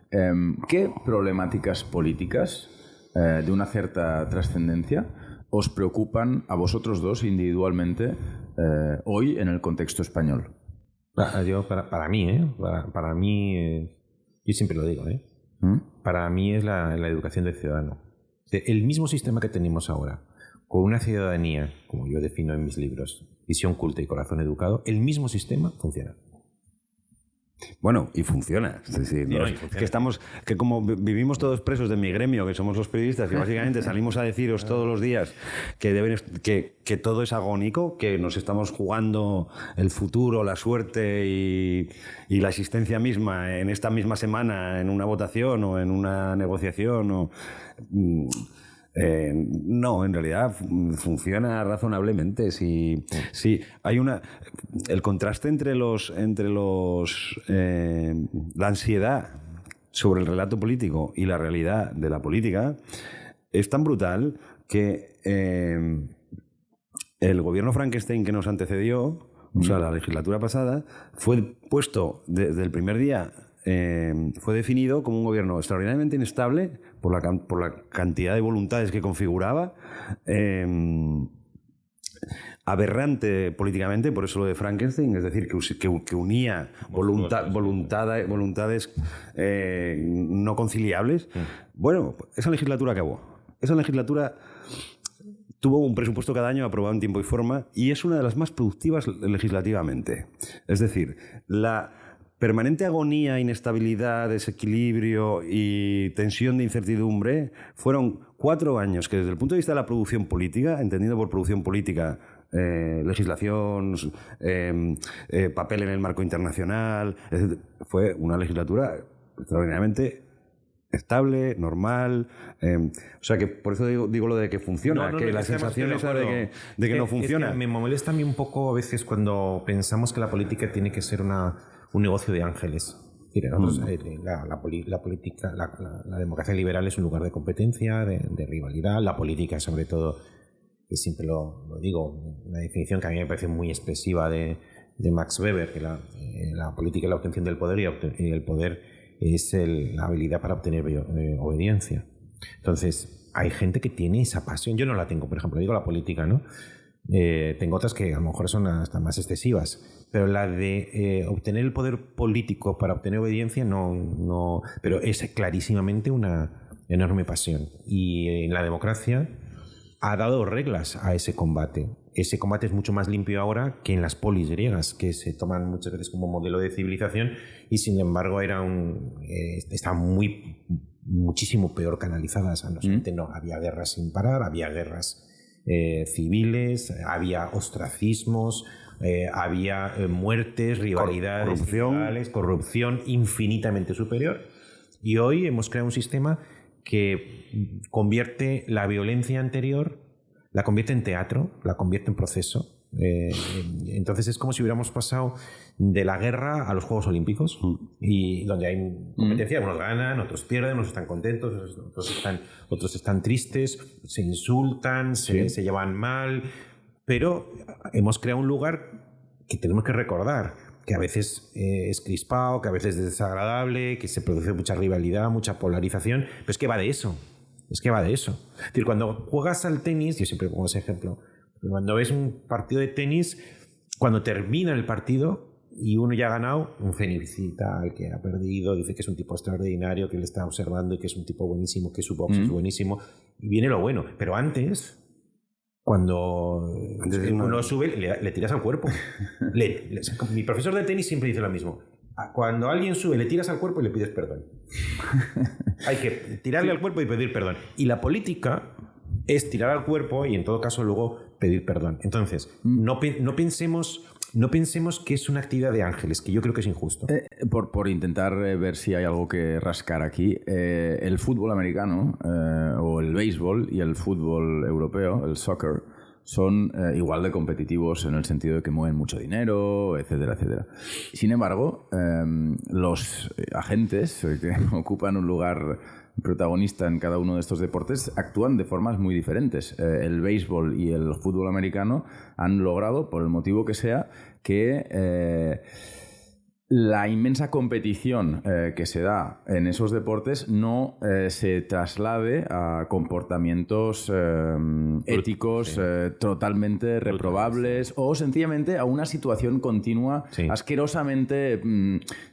¿Qué problemáticas políticas de una cierta trascendencia os preocupan a vosotros dos individualmente hoy en el contexto español? Para mí, yo siempre lo digo, para mí es la educación del ciudadano. El mismo sistema que tenemos ahora, con una ciudadanía, como yo defino en mis libros, visión culta y corazón educado, el mismo sistema funciona. Bueno, y funciona. Es decir, que como vivimos todos presos de mi gremio, que somos los periodistas, que básicamente salimos a deciros todos los días que todo es agónico, que nos estamos jugando el futuro, la suerte y la existencia misma en esta misma semana, en una votación o en una negociación. No, en realidad funciona razonablemente. Sí, hay el contraste entre la ansiedad sobre el relato político y la realidad de la política es tan brutal que el gobierno Frankenstein que nos antecedió, o sea, la legislatura pasada, fue puesto desde el primer día. Fue definido como un gobierno extraordinariamente inestable por la cantidad de voluntades que configuraba, aberrante políticamente, por eso lo de Frankenstein, es decir, que unía voluntades no conciliables. Bueno, esa legislatura acabó. Esa legislatura tuvo un presupuesto cada año aprobado en tiempo y forma y es una de las más productivas legislativamente. Es decir, la permanente agonía, inestabilidad, desequilibrio y tensión de incertidumbre fueron 4 años que desde el punto de vista de la producción política, entendido por producción política, legislación, papel en el marco internacional, fue una legislatura extraordinariamente estable, normal, o sea que por eso digo lo de que funciona, que la sensación esa de que no funciona. Es que me molesta a mí un poco a veces cuando pensamos que la política tiene que ser un negocio de ángeles. Mira, la política, la democracia liberal es un lugar de competencia, de rivalidad. La política, sobre todo, que siempre lo digo, una definición que a mí me parece muy expresiva de Max Weber, que la política es la obtención del poder y el poder es la habilidad para obtener obediencia. Entonces, hay gente que tiene esa pasión. Yo no la tengo, por ejemplo, digo la política, ¿no? Tengo otras que a lo mejor son hasta más excesivas, pero la de obtener el poder político para obtener obediencia no, pero es clarísimamente una enorme pasión. Y en la democracia ha dado reglas a ese combate. Ese combate es mucho más limpio ahora que en las polis griegas, que se toman muchas veces como modelo de civilización y sin embargo estaban muchísimo peor canalizadas. No había guerras sin parar, había guerras civiles, había ostracismos, había muertes, rivalidades, corrupción infinitamente superior. Y hoy hemos creado un sistema que convierte la violencia anterior, la convierte en teatro, la convierte en proceso. Entonces es como si hubiéramos pasado de la guerra a los Juegos Olímpicos, y donde hay competencia, unos ganan, otros pierden, unos están contentos, otros están tristes, se insultan, se llevan mal, pero hemos creado un lugar que tenemos que recordar, que a veces es crispado, que a veces es desagradable, que se produce mucha rivalidad, mucha polarización, pero es que va de eso. Es decir, cuando juegas al tenis, yo siempre pongo ese ejemplo, cuando ves un partido de tenis, cuando termina el partido y uno ya ha ganado, un felicita al que ha perdido, dice que es un tipo extraordinario, que le está observando y que es un tipo buenísimo, que su box es buenísimo, y viene lo bueno. Pero antes, cuando uno sube, le tiras al cuerpo. Mi profesor de tenis siempre dice lo mismo. Cuando alguien sube, le tiras al cuerpo y le pides perdón. Hay que tirarle al cuerpo y pedir perdón. Y la política es tirar al cuerpo y en todo caso luego pedir perdón. Entonces, no pensemos que es una actividad de ángeles, que yo creo que es injusto. Por intentar ver si hay algo que rascar aquí, el fútbol americano o el béisbol y el fútbol europeo, el soccer, son igual de competitivos en el sentido de que mueven mucho dinero, etcétera, etcétera. Sin embargo, los agentes que ocupan un lugar protagonista en cada uno de estos deportes actúan de formas muy diferentes. El béisbol y el fútbol americano han logrado, por el motivo que sea, que la inmensa competición que se da en esos deportes no se traslade a comportamientos éticos totalmente reprobables o sencillamente a una situación continua asquerosamente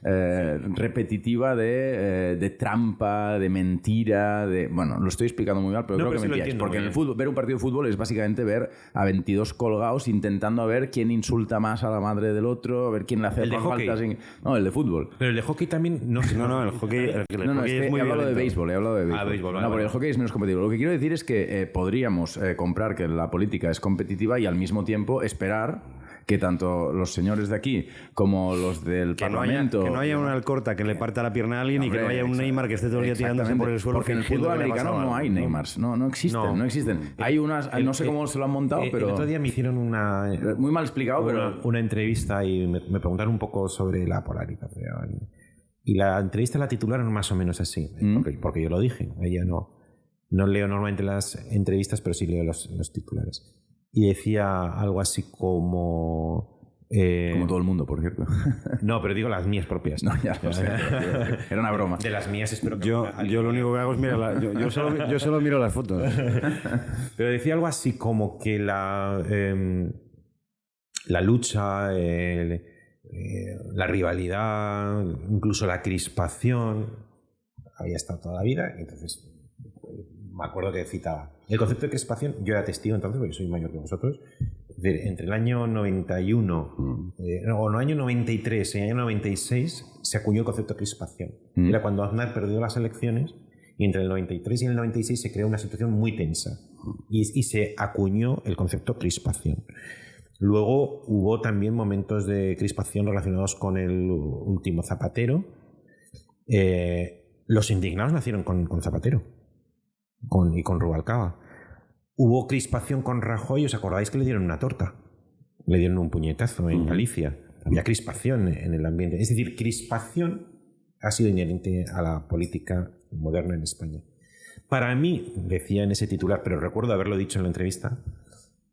repetitiva de trampa, de mentira, bueno, lo estoy explicando muy mal, pero creo que me entiendes, porque en el fútbol, ver un partido de fútbol es básicamente ver a 22 colgados intentando a ver quién insulta más a la madre del otro, a ver quién le hace más faltas. No, el de fútbol. Pero el de hockey también... No, el hockey, es muy he hablado de béisbol. Béisbol, no, porque el hockey es menos competitivo. Lo que quiero decir es que podríamos comprar que la política es competitiva y al mismo tiempo esperar que tanto los señores de aquí como los del Parlamento... Que no haya una Alcorta que le parta la pierna a alguien y que no haya un Neymar que esté todo el día tirándose por el suelo. Porque en el fútbol americano no hay Neymars. No existen. Hay unas... No sé cómo se lo han montado, pero... El otro día me hicieron una... Muy mal explicado, pero... Una entrevista y me preguntaron un poco sobre la polarización. Y la entrevista la titularon más o menos así. Porque yo lo dije. Ella no leo normalmente las entrevistas, pero sí leo los titulares. Y decía algo así como... como todo el mundo, por cierto. No, pero digo las mías propias. No, ya lo sé. Era una broma. De las mías espero que... Yo lo único que hago es mirar... Yo solo miro las fotos. Pero decía algo así como que la lucha, la rivalidad, incluso la crispación, había estado toda la vida. Entonces, me acuerdo que citaba... El concepto de crispación, yo era testigo entonces, porque soy mayor que vosotros, entre el año 91, o el año 93 y el año 96, se acuñó el concepto de crispación. Era cuando Aznar perdió las elecciones y entre el 93 y el 96 se creó una situación muy tensa y se acuñó el concepto crispación. Luego hubo también momentos de crispación relacionados con el último Zapatero. Los indignados nacieron con Zapatero y con Rubalcaba. Hubo crispación con Rajoy, ¿os acordáis que le dieron una torta? Le dieron un puñetazo en Galicia. Había crispación en el ambiente. Es decir, crispación ha sido inherente a la política moderna en España. Para mí, decía en ese titular, pero recuerdo haberlo dicho en la entrevista,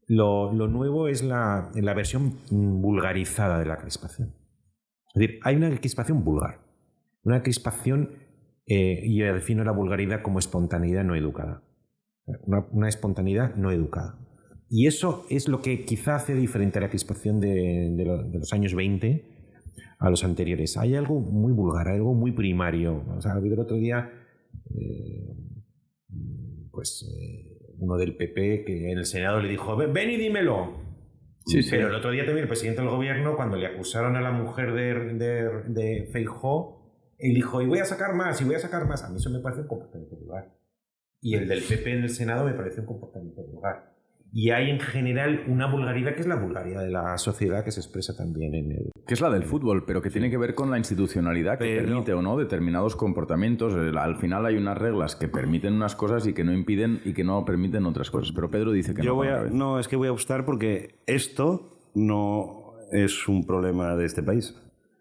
lo nuevo es la versión vulgarizada de la crispación. Es decir, hay una crispación vulgar. Una crispación, y yo defino la vulgaridad como espontaneidad no educada. Una espontaneidad no educada. Y eso es lo que quizá hace diferente a la crispación de los años 20 a los anteriores. Hay algo muy vulgar, algo muy primario. O sea, vi el otro día uno del PP que en el Senado le dijo, ven y dímelo. Sí. Pero el otro día también el presidente del gobierno, cuando le acusaron a la mujer de Feijóo, él dijo, y voy a sacar más. A mí eso me parece un comportamiento vulgar. Y el del PP en el Senado me parece un comportamiento vulgar. Y hay en general una vulgaridad que es la vulgaridad de la sociedad que se expresa también en el... Que es la del fútbol, pero que tiene que ver con la institucionalidad que permite o no determinados comportamientos. Al final hay unas reglas que permiten unas cosas y que no impiden y que no permiten otras cosas. Pero Pedro dice que no. Es que voy a optar porque esto no es un problema de este país.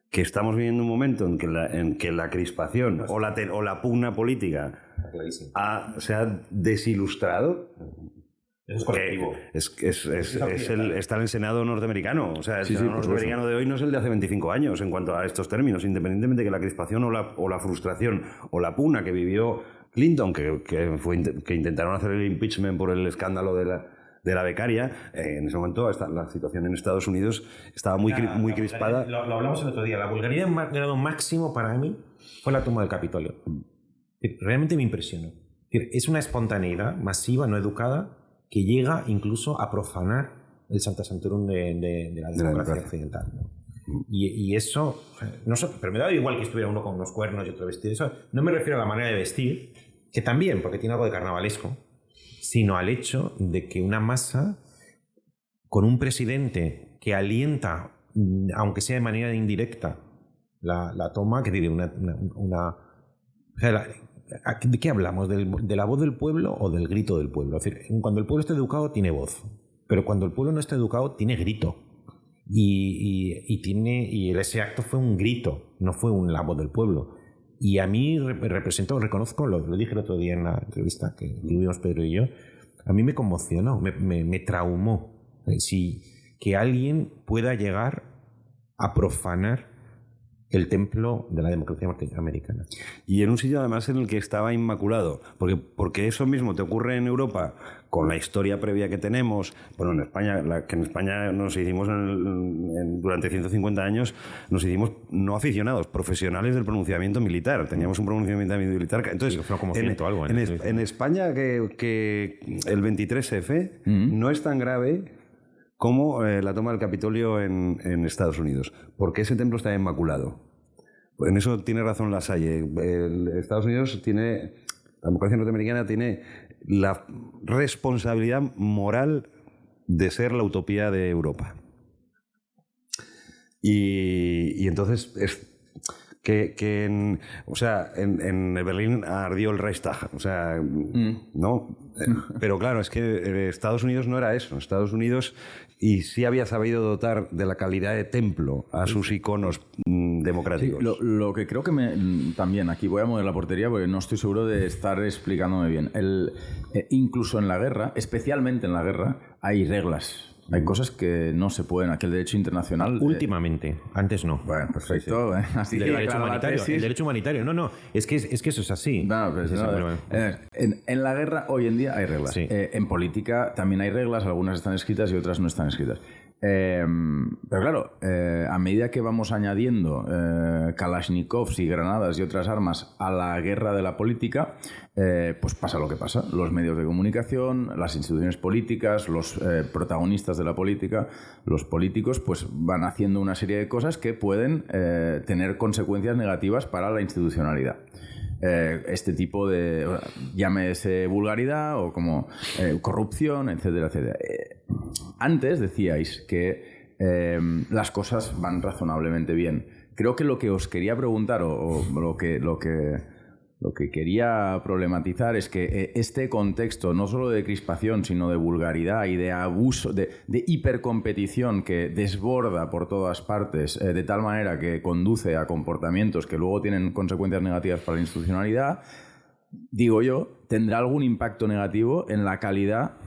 Que estamos viviendo un momento en que la crispación o la pugna política se ha desilustrado. Es colectivo. Está en el Senado norteamericano. O sea, el Senado norteamericano de hoy no es el de hace 25 años en cuanto a estos términos, independientemente de que la crispación o la frustración o la pugna que vivió Clinton, que intentaron hacer el impeachment por el escándalo de la becaria, en ese momento la situación en Estados Unidos estaba muy crispada. Lo hablamos el otro día. La vulgaridad en grado máximo para mí fue la toma del Capitolio. Realmente me impresionó. Es una espontaneidad masiva, no educada, que llega incluso a profanar el Sancta Sanctorum de la democracia occidental, ¿no? Y eso, pero me da igual que estuviera uno con unos cuernos y otro vestido. Eso no me refiero a la manera de vestir, que también, porque tiene algo de carnavalesco, sino al hecho de que una masa con un presidente que alienta, aunque sea de manera indirecta, la toma, que tiene ¿de qué hablamos? ¿De la voz del pueblo o del grito del pueblo? Es decir, cuando el pueblo está educado tiene voz, pero cuando el pueblo no está educado tiene grito. Y ese acto fue un grito, no fue la voz del pueblo. Y a mí reconozco, lo dije el otro día en la entrevista que tuvimos Pedro y yo, a mí me conmocionó, me traumó. Que alguien pueda llegar a profanar el templo de la democracia americana. Y en un sitio además en el que estaba inmaculado, porque eso mismo te ocurre en Europa con la historia previa que tenemos. Bueno, en España, que en España nos hicimos durante 150 años, nos hicimos no aficionados, profesionales del pronunciamiento militar. Teníamos un pronunciamiento militar. Entonces, fue como 100 algo. En España que el 23F no es tan grave como la toma del Capitolio en Estados Unidos, porque ese templo está inmaculado. En eso tiene razón Lasalle. Estados Unidos la democracia norteamericana tiene la responsabilidad moral de ser la utopía de Europa. Y entonces en Berlín ardió el Reichstag, ¿no? Pero claro, es que Estados Unidos no era eso. Estados Unidos sí había sabido dotar de la calidad de templo a sus iconos democráticos. Sí, lo que creo que también, aquí voy a mover la portería porque no estoy seguro de estar explicándome bien. Incluso en la guerra, especialmente en la guerra, hay reglas. Hay cosas que no se pueden. Aquí el derecho internacional... Últimamente. Antes no. Bueno, perfecto. Sí. Así el derecho humanitario. No. Es que eso es así. En la guerra hoy en día hay reglas. Sí. En política también hay reglas. Algunas están escritas y otras no están escritas. Pero claro, a medida que vamos añadiendo kalashnikovs y granadas y otras armas a la guerra de la política, pues pasa lo que pasa. Los medios de comunicación, las instituciones políticas, los protagonistas de la política, los políticos, pues van haciendo una serie de cosas que pueden tener consecuencias negativas para la institucionalidad. Este tipo de, llámese vulgaridad o como corrupción, etcétera, etcétera. Antes decíais que las cosas van razonablemente bien. Creo que lo que os quería preguntar o lo que quería problematizar es que este contexto, no solo de crispación, sino de vulgaridad y de abuso, de hipercompetición que desborda por todas partes, de tal manera que conduce a comportamientos que luego tienen consecuencias negativas para la institucionalidad, digo yo, tendrá algún impacto negativo en la calidad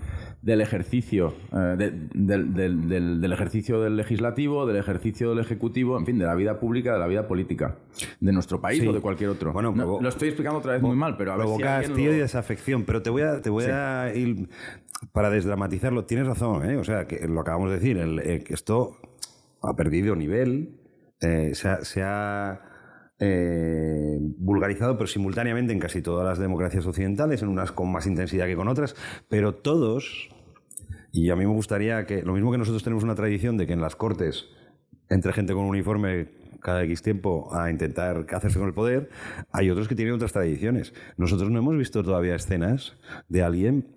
del ejercicio del ejercicio del legislativo, del ejercicio del ejecutivo, en fin, de la vida pública, de la vida política de nuestro país o de cualquier otro. Bueno, lo estoy explicando otra vez muy mal, pero a ver si hastío y desafección, pero te voy a ir para desdramatizarlo. Tienes razón, o sea, que lo acabamos de decir, que esto ha perdido nivel, se ha vulgarizado, pero simultáneamente en casi todas las democracias occidentales, en unas con más intensidad que con otras, pero todos, y a mí me gustaría que, lo mismo que nosotros tenemos una tradición de que en las Cortes entre gente con un uniforme cada X tiempo a intentar hacerse con el poder, hay otros que tienen otras tradiciones. Nosotros no hemos visto todavía escenas de alguien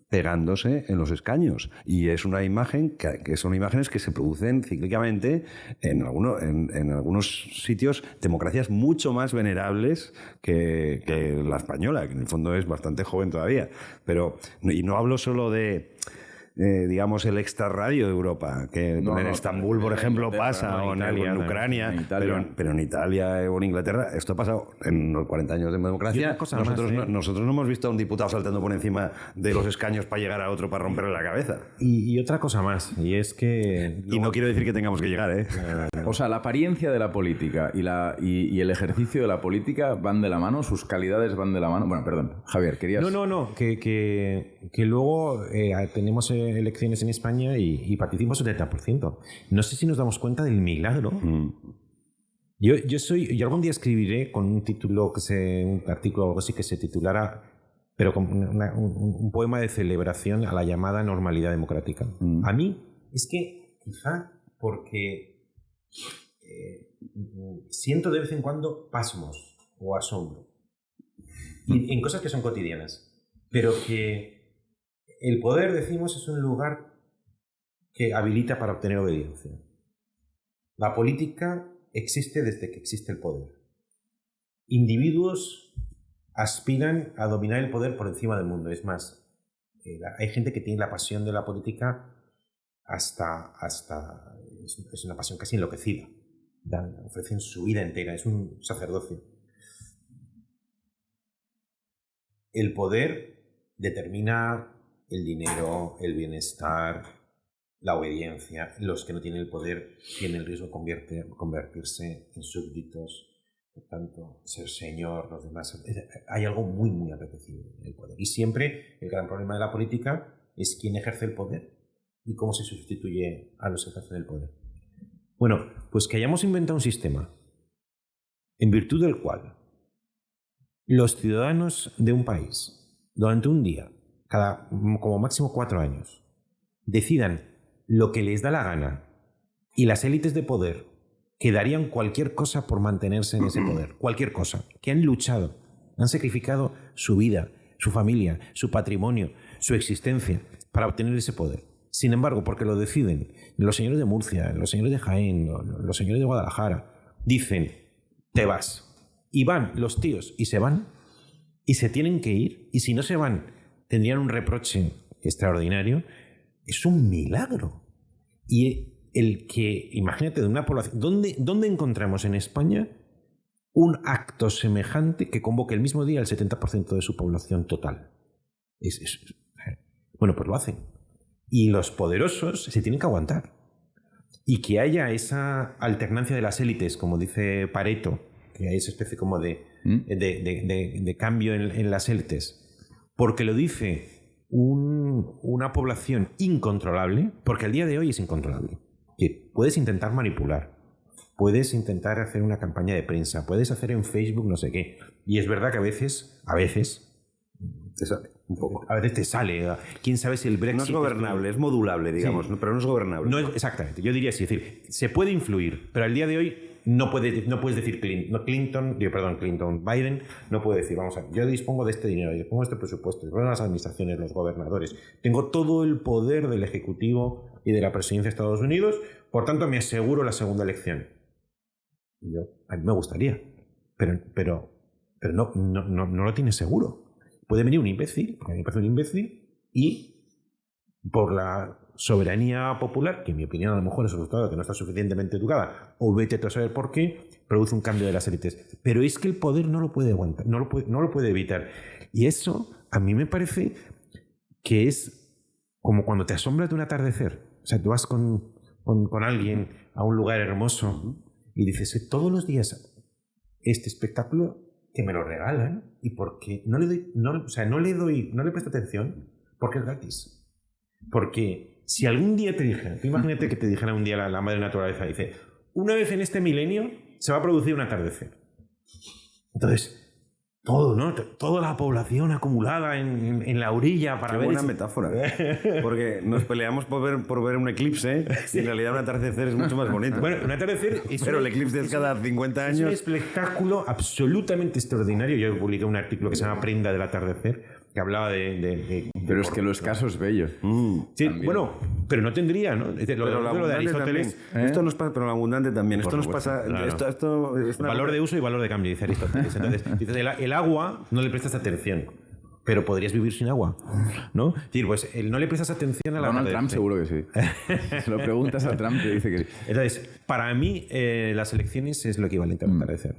pegándose en los escaños. Y es una imagen que son imágenes que se producen cíclicamente en algunos sitios, democracias mucho más venerables que la española, que en el fondo es bastante joven todavía. Y no hablo solo de digamos, el extrarradio de Europa, que en Estambul, por ejemplo, pasa, o en Ucrania, pero en Italia o en Inglaterra, esto ha pasado en los 40 años de democracia. Nosotros no hemos visto a un diputado saltando por encima de los escaños para llegar a otro para romperle la cabeza. Y otra cosa más, y es que... Y no quiero decir que tengamos que llegar, ¿eh? O sea, la apariencia de la política y el ejercicio de la política van de la mano, sus calidades van de la mano. Bueno, perdón, Javier, querías... No, que luego tenemos elecciones en España y participamos un 70%. No sé si nos damos cuenta del milagro. Yo algún día escribiré con un título, un artículo o algo así que se titulara, pero con un poema de celebración a la llamada normalidad democrática. A mí es que quizá porque siento de vez en cuando pasmos o asombro en cosas que son cotidianas, pero que el poder, decimos, es un lugar que habilita para obtener obediencia. La política existe desde que existe el poder. Individuos aspiran a dominar el poder por encima del mundo. Es más, hay gente que tiene la pasión de la política hasta es una pasión casi enloquecida. Ofrecen su vida entera, es un sacerdocio. El poder determina el dinero, el bienestar, la obediencia. Los que no tienen el poder tienen el riesgo de convertirse en súbditos. Por tanto, ser señor, los demás. Hay algo muy, muy apetecible en el poder. Y siempre el gran problema de la política es quién ejerce el poder y cómo se sustituye a los que ejercen el poder. Bueno, pues que hayamos inventado un sistema en virtud del cual los ciudadanos de un país, durante un día, cada como máximo 4 años, decidan lo que les da la gana y las élites de poder que darían cualquier cosa por mantenerse en ese poder, cualquier cosa, que han luchado, han sacrificado su vida, su familia, su patrimonio, su existencia para obtener ese poder. Sin embargo, porque lo deciden los señores de Murcia, los señores de Jaén, los señores de Guadalajara, dicen, te vas. Y van los tíos y se van, y se tienen que ir, y si no se van, tendrían un reproche extraordinario. Es un milagro. Y el que, imagínate, de una población, ¿dónde encontramos en España un acto semejante que convoque el mismo día el 70% de su población total? Bueno, pues lo hacen. Y los poderosos se tienen que aguantar. Y que haya esa alternancia de las élites, como dice Pareto, que hay esa especie como de cambio en las élites, porque lo dice una población incontrolable, porque al día de hoy es incontrolable. Que puedes intentar manipular, puedes intentar hacer una campaña de prensa, puedes hacer en Facebook no sé qué. Y es verdad que a veces te sale un poco. A veces te sale. ¿Quién sabe si el Brexit... No es gobernable, es modulable, digamos, sí. Pero no es gobernable. No es, exactamente, yo diría así. Es decir, se puede influir, pero al día de hoy no puedes decir Biden no puede decir, vamos a ver, yo dispongo de este dinero, yo dispongo de este presupuesto, dispongo de las administraciones, los gobernadores, tengo todo el poder del Ejecutivo y de la Presidencia de Estados Unidos, por tanto me aseguro la segunda elección. A mí me gustaría, pero no lo tienes seguro. Puede venir un imbécil, porque a mí me parece un imbécil, y por la soberanía popular, que en mi opinión a lo mejor es el resultado de que no está suficientemente educada, o vete a saber por qué, produce un cambio de las élites. Pero es que el poder no lo puede aguantar, no lo puede evitar. Y eso a mí me parece que es como cuando te asombras de un atardecer. O sea, tú vas con alguien a un lugar hermoso y dices, todos los días este espectáculo que me lo regalan, y porque no le presto atención, porque es gratis. Porque si algún día te dijera, tú imagínate que te dijera un día la madre naturaleza, dice, una vez en este milenio se va a producir un atardecer. Entonces, todo, ¿no? Toda la población acumulada en la orilla para ver... Qué buena metáfora. Porque nos peleamos por ver un eclipse, y en realidad un atardecer es mucho más bonito. Bueno, un atardecer... Pero el eclipse es cada 50 años. Es un espectáculo absolutamente extraordinario. Yo publiqué un artículo que se llama Prenda del atardecer, que hablaba pero es que lo escaso es bello. Sí, bueno, pero no tendría, ¿no? Lo de Aristóteles... Esto nos pasa, pero lo abundante también. Esto nos pasa... Claro. Esto es valor de uso y valor de cambio, dice Aristóteles. Entonces, dice, el agua no le prestas atención, pero podrías vivir sin agua, ¿no? Es decir, pues no le prestas atención a la... Donald Trump seguro que sí. Se lo preguntas a Trump y dice que sí. Entonces, para mí, las elecciones es lo equivalente a un atardecer.